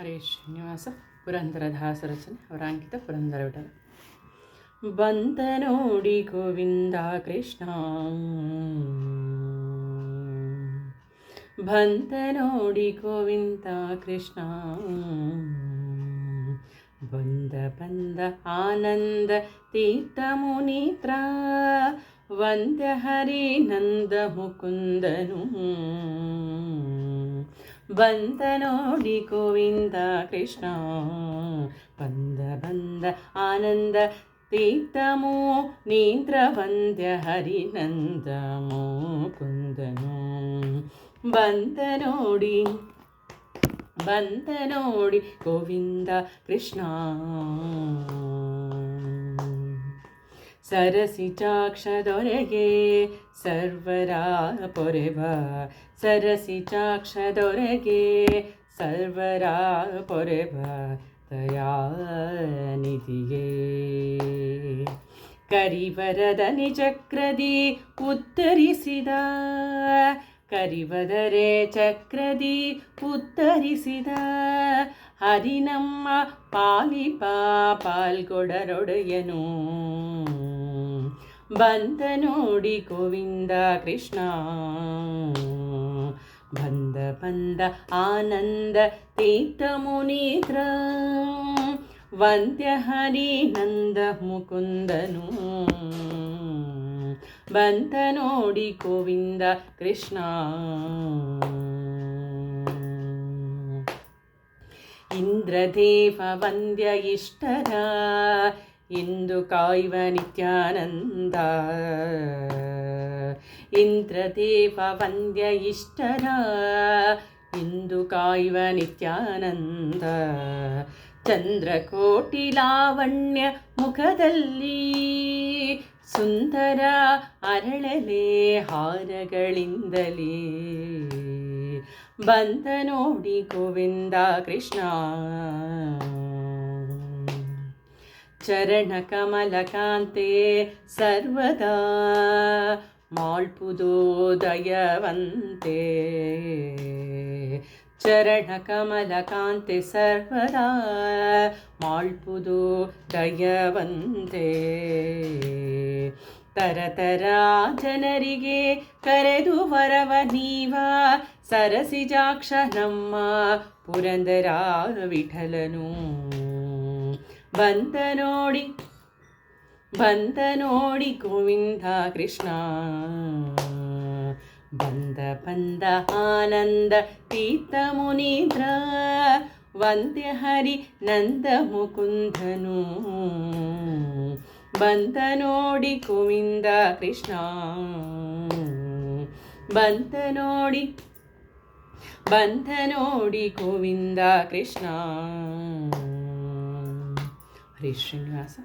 ಹರೇ ಶ್ರೀನಿವಾಸ ಪುರಂದರದಾಸ ರಚನೆ ಅವರ ಅಂಕಿತ ಪುರಂದರ ವಿಠಲ. ಬಂತ ನೋಡಿ ಗೋವಿಂದ ಕೃಷ್ಣ, ಬಂತ ನೋಡಿ ಗೋವಿಂದ ಕೃಷ್ಣ, ಬಂದ ಬಂದ ಆನಂದ ತೀರ್ಥ ಮುನೀತ್ರ, ವಂದ್ಯ ಹರಿ ನಂದ ಮುಕುಂದನು, ಬಂದ ನೋಡಿ ಗೋವಿಂದ ಕೃಷ್ಣ, ಬಂದ ಬಂದ ಆನಂದ ತೀರ್ಥಮೋ ನೀಂದ್ರ, ವಂದ್ಯ ಹರಿನಂದ ಮುಕುಂದನು, ಬಂದ ನೋಡಿ ಗೋವಿಂದ ಕೃಷ್ಣ. ಸರಸಿಜಾಕ್ಷದೊರೆಗೆ ಸರ್ವರ ಪೊರೆವ, ಸರಸಿಜಾಕ್ಷದೊರೆಗೆ ಸರ್ವರ ಪೊರೆವ ದಯಾನಿಧಿಯೇ, ಕರಿವರದ ನಿಜಕ್ರದಿ ಉತ್ತರಿಸಿದ, ಕರಿವದರೆ ಚಕ್ರದಿ ಉತ್ತರಿಸಿದ, ಹರಿನಮ್ಮ ಪಾಲಿಪ ಪಾಲ್ಗೊಡರೊಡೆಯನು, ಬಂದ ನೋಡಿ ಗೋವಿಂದ ಕೃಷ್ಣ, ಬಂದ ಬಂದ ಆನಂದ ತೀರ್ಥ ಮುನೀತ್ರ, ವಂದ್ಯ ಹರಿ ನಂದ ಮುಕುಂದನು, ಬಂದ ನೋಡಿ ಗೋವಿಂದ ಕೃಷ್ಣ. ಇಂದ್ರದೇವ ವಂದ್ಯ ಇಷ್ಟರ ಇಂದು ಕಾಯುವ ನಿತ್ಯಾನಂದ, ಇಂದ್ರದೇವ ವಂದ್ಯ ಇಷ್ಟರ ಇಂದು ಕಾಯುವ ನಿತ್ಯಾನಂದ, ಚಂದ್ರಕೋಟಿ ಲಾವಣ್ಯ ಮುಖದಲ್ಲಿ ಸುಂದರ ಅರಳಲೆ ಹಾರಗಳಿಂದಲೇ, ಬಂದ ನೋಡಿ ಗೋವಿಂದ ಕೃಷ್ಣ. ಚರಣ ಕಮಲಕಾಂತೆ ಸರ್ವದಾ ಮಾಳ್ಪುದೋ ದಯವಂತೆ, ಚರಣ ಕಮಲಕಾಂತೆ ಸರ್ವದಾ ಮಾಳ್ಪುದೋ ದಯವಂತೆ, ತರತರ ಜನರಿಗೆ ಕರೆದು ವರವ ನೀವ, ಸರಸಿಜಾಕ್ಷ ನಮ್ಮ ಪುರಂದರ ವಿಠಲನು, ಬಂದ ನೋಡಿ ಗೋವಿಂದ ಕೃಷ್ಣ, ಬಂದ ಬಂದ ಆನಂದ ತೀರ್ಥ ಮುನೀಂದ್ರ, ವಂದ್ಯ ಹರಿ ನಂದ ಮುಕುಂದನು, ಬಂದ ನೋಡಿ ಗೋವಿಂದ ಕೃಷ್ಣ, ಬಂದ ನೋಡಿ ಗೋವಿಂದ ಕೃಷ್ಣ. ಹರೇ ಶ್ರೀನಿವಾಸ.